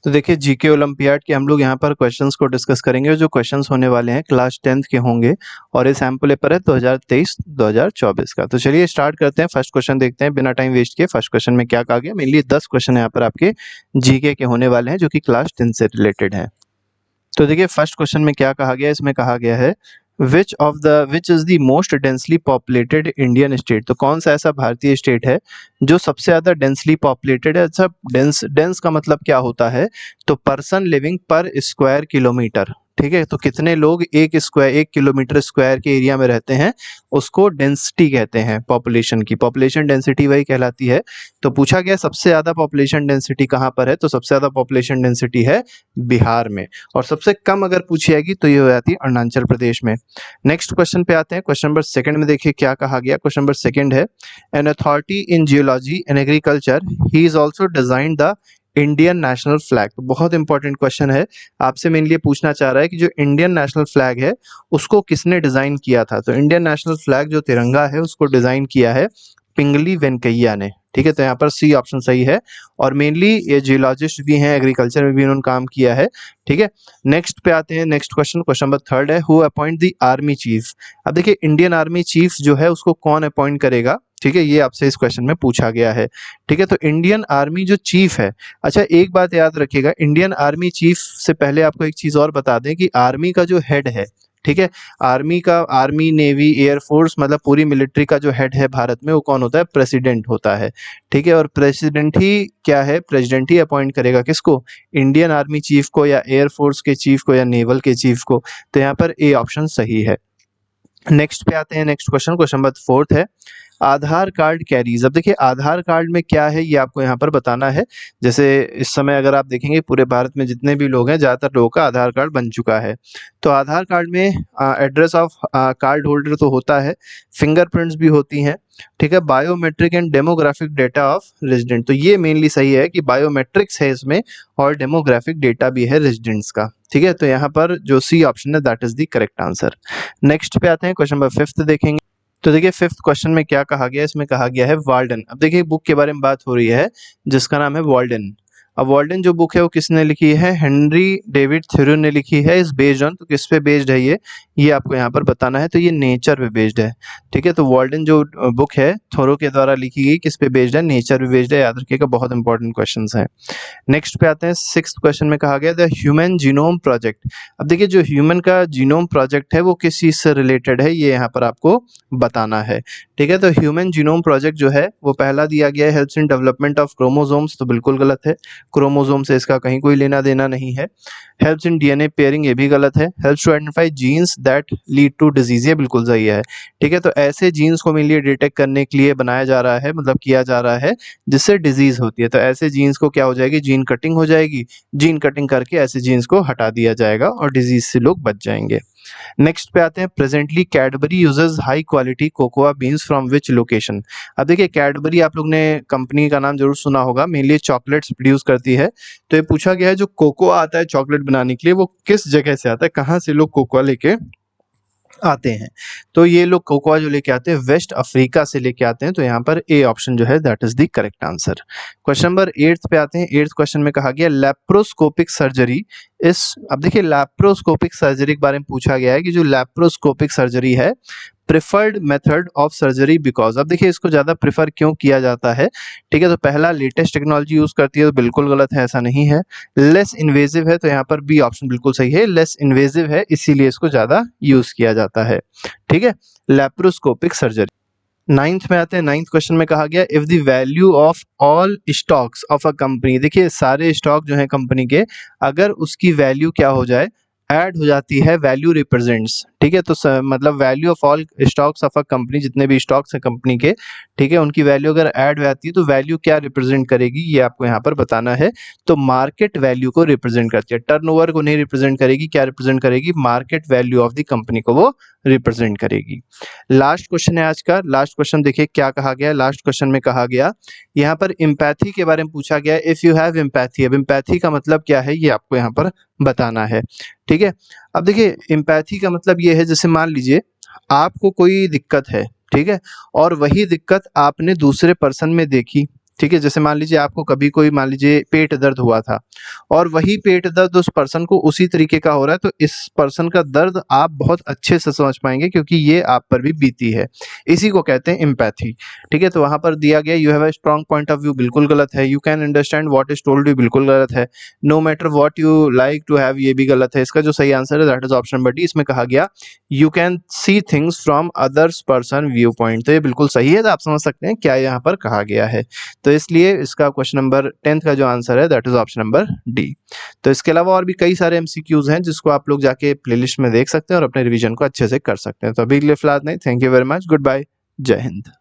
तो देखिए GK olympiad के हम लोग यहाँ पर क्वेश्चंस को डिस्कस करेंगे। जो क्वेश्चंस होने वाले हैं क्लास 10th के होंगे और ये सैम्पल पेपर है 2023-2024 का। तो चलिए स्टार्ट करते हैं। फर्स्ट क्वेश्चन देखते हैं बिना टाइम वेस्ट किए। फर्स्ट क्वेश्चन में क्या कहा गया, मेनली 10 क्वेश्चन यहाँ पर आपके जीके के होने वाले हैं जो कि क्लास 10 से रिलेटेड है। तो देखिए फर्स्ट क्वेश्चन में क्या कहा गया है, इसमें कहा गया है which is the most densely populated Indian state. तो कौन सा ऐसा भारतीय स्टेट है जो सबसे ज्यादा डेंसली पॉपुलेटेड है। अच्छा, डेंस का मतलब क्या होता है, तो पर्सन लिविंग पर स्क्वायर किलोमीटर। ठीक है, तो कितने लोग एक किलोमीटर स्क्वायर के एरिया में रहते हैं उसको डेंसिटी कहते हैं। पॉपुलेशन की पॉपुलेशन डेंसिटी वही कहलाती है। तो पूछा गया सबसे ज्यादा पॉपुलेशन डेंसिटी कहाँ पर है, तो सबसे ज्यादा पॉपुलेशन डेंसिटी है बिहार में, और सबसे कम अगर पूछी जाएगी तो ये हो जाती है अरुणाचल प्रदेश में। नेक्स्ट क्वेश्चन पे आते हैं। क्वेश्चन नंबर सेकंड में देखिए क्या कहा गया। क्वेश्चन नंबर सेकंड है an authority in geology and agriculture he is also design the Indian national flag. तो बहुत इंपॉर्टेंट क्वेश्चन है, आपसे मेनली पूछना चाह रहा है कि जो इंडियन नेशनल फ्लैग है उसको किसने डिजाइन किया था। तो इंडियन नेशनल फ्लैग जो तिरंगा है उसको डिजाइन किया है पिंगली वेंकैया ने। ठीक है, तो यहाँ पर सी ऑप्शन सही है। और मेनली ये जियोलॉजिस्ट भी हैं, एग्रीकल्चर में भी उन्होंने काम किया है। ठीक है, नेक्स्ट पे आते हैं। Next question, question number third है who appoint the army chief. अब देखिए इंडियन आर्मी चीफ जो है उसको कौन अपॉइंट करेगा। ठीक है, ये आपसे इस क्वेश्चन में पूछा गया है। ठीक है, तो इंडियन आर्मी जो चीफ है, अच्छा एक बात याद रखिएगा, इंडियन आर्मी चीफ से पहले आपको एक चीज और बता दें कि आर्मी का जो हेड है, ठीक है, आर्मी नेवी एयरफोर्स मतलब पूरी मिलिट्री का जो हेड है भारत में वो कौन होता है, प्रेसिडेंट होता है। ठीक है, और प्रेसिडेंट ही क्या है, प्रेसिडेंट ही अपॉइंट करेगा किसको, इंडियन आर्मी चीफ को या एयरफोर्स के चीफ को या नेवल के चीफ को। तो यहाँ पर ए ऑप्शन सही है। नेक्स्ट पे आते हैं। Next question, question number fourth है आधार कार्ड कैरीज। अब देखिए आधार कार्ड में क्या है ये आपको यहाँ पर बताना है। जैसे इस समय अगर आप देखेंगे पूरे भारत में जितने भी लोग हैं ज्यादातर लोगों का आधार कार्ड बन चुका है। तो आधार कार्ड में एड्रेस ऑफ कार्ड होल्डर तो होता है, फिंगरप्रिंट्स भी होती हैं। ठीक है, biometric and demographic data of resident. तो ये मेनली सही है कि बायोमेट्रिक्स है इसमें और डेमोग्राफिक डेटा भी है रेजिडेंट्स का। ठीक है, तो यहाँ पर जो सी ऑप्शन है that is the correct answer. Next पे आते हैं, क्वेश्चन नंबर फिफ्थ देखेंगे। तो देखिए फिफ्थ क्वेश्चन में क्या कहा गया है, इसमें कहा गया है वाल्डन। अब देखिए बुक के बारे में बात हो रही है जिसका नाम है वाल्डन। अब वाल्डन जो बुक है वो किसने लिखी है, हेनरी डेविड थ्योरो ने लिखी है। इस बेस्ड ऑन, तो किस पे बेस्ड है ये आपको यहाँ पर बताना है। तो ये नेचर पे बेस्ड है। ठीक है, तो वाल्डन जो बुक है थोरो के द्वारा लिखी गई, किस पे बेस्ड है, नेचर पे बेस्ड है। याद रखिएगा, बहुत इंपॉर्टेंट क्वेश्चन है। नेक्स्ट पे आते हैं। सिक्स्थ क्वेश्चन में कहा गया द ह्यूमन जीनोम प्रोजेक्ट। अब देखिए जो ह्यूमन का जीनोम प्रोजेक्ट है वो किस चीज से रिलेटेड है ये यहाँ पर आपको बताना है। ठीक है, तो ह्यूमन जीनोम प्रोजेक्ट जो है वो पहला दिया गया है helps in development of chromosomes. तो बिल्कुल गलत है, क्रोमोसोम से इसका कहीं कोई लेना देना नहीं है। हेल्प्स इन डीएनए पेयरिंग, ये भी गलत है। Helps to identify genes that lead to disease, ये बिल्कुल सही है। ठीक है, तो ऐसे जीन्स को मेनली डिटेक्ट करने के लिए बनाया जा रहा है, मतलब किया जा रहा है जिससे डिजीज होती है। तो ऐसे जीन्स को क्या हो जाएगी, जीन कटिंग हो जाएगी। जीन कटिंग करके ऐसे जीन्स को हटा दिया जाएगा और डिजीज से लोग बच जाएंगे। नेक्स्ट पे आते हैं। Presently Cadbury uses high quality cocoa beans from which location. अब देखिए कैडबरी आप लोग ने कंपनी का नाम जरूर सुना होगा, मेनली चॉकलेट्स प्रोड्यूस करती है। तो ये पूछा गया है जो कोकोआ आता है चॉकलेट बनाने के लिए वो किस जगह से आता है, कहाँ से लोग कोकोआ लेके आते हैं। तो ये लोग कोकोआ जो लेके आते हैं वेस्ट अफ्रीका से लेके आते हैं। तो यहाँ पर ए ऑप्शन जो है that is the correct answer. Question number 8 पे आते हैं। 8th क्वेश्चन में कहा गया लैप्रोस्कोपिक सर्जरी इस। अब देखिए लैप्रोस्कोपिक सर्जरी के बारे में पूछा गया है कि जो लैप्रोस्कोपिक सर्जरी है preferred method of surgery because. अब देखिए इसको ज्यादा प्रिफर क्यों किया जाता है। ठीक है, तो पहला लेटेस्ट टेक्नोलॉजी यूज करती है, तो बिल्कुल गलत है, ऐसा नहीं है। लेस इन्वेजिव है, तो यहाँ पर बी ऑप्शन बिल्कुल सही है, लेस इन्वेजिव है इसीलिए इसको ज्यादा यूज किया जाता है। ठीक है, लैप्रोस्कोपिक सर्जरी। 9th में आते हैं। 9th क्वेश्चन में कहा गया if the value of all stocks of a company. देखिए सारे स्टॉक जो है कंपनी के, अगर उसकी वैल्यू क्या हो जाए, ऐड हो जाती है, वैल्यू रिप्रेजेंट्स। ठीक है, तो मतलब value of all stocks of a company, जितने भी स्टॉक्स है कंपनी के, ठीक है, उनकी वैल्यू अगर ऐड हो जाती है तो वैल्यू क्या रिप्रेजेंट करेगी ये आपको यहाँ पर बताना है। तो मार्केट वैल्यू को रिप्रेजेंट करती है, टर्नओवर को नहीं रिप्रेजेंट करेगी। क्या रिप्रेजेंट करेगी, market value of the company को वो रिप्रेजेंट करेगी। लास्ट क्वेश्चन है आज का। लास्ट क्वेश्चन देखिए क्या कहा गया। लास्ट क्वेश्चन में कहा गया यहाँ पर इम्पैथी के बारे में पूछा गया, इफ यू हैव इम्पैथी। अब इम्पैथी का मतलब क्या है ये आपको यहाँ पर बताना है। ठीक है, अब देखिए इम्पैथी का मतलब ये है जैसे मान लीजिए आपको कोई दिक्कत है, ठीक है, और वही दिक्कत आपने दूसरे पर्सन में देखी, ठीक है, जैसे मान लीजिए आपको कभी कोई मान लीजिए पेट दर्द हुआ था और वही पेट दर्द उस पर्सन को उसी तरीके का हो रहा है, तो इस पर्सन का दर्द आप बहुत अच्छे से समझ पाएंगे क्योंकि ये आप पर भी बीती है। इसी को कहते हैं एम्पैथी। ठीक है, तो वहां पर दिया गया you have a strong point of view बिल्कुल गलत है, you can understand what is told you बिल्कुल गलत है, no matter what you like to have ये भी गलत है। इसका जो सही आंसर है that is option number D. इसमें कहा गया you can see things from others person view point, तो ये बिल्कुल सही है। तो आप समझ सकते हैं क्या यहाँ पर कहा गया है। तो इसलिए इसका क्वेश्चन नंबर 10th का जो आंसर है that is option number D. तो इसके अलावा और भी कई सारे एमसीक्यूज हैं जिसको आप लोग जाके प्लेलिस्ट में देख सकते हैं और अपने रिवीजन को अच्छे से कर सकते हैं। तो अभी के लिए फिलहाल नहीं, thank you very much, good bye, जय हिंद।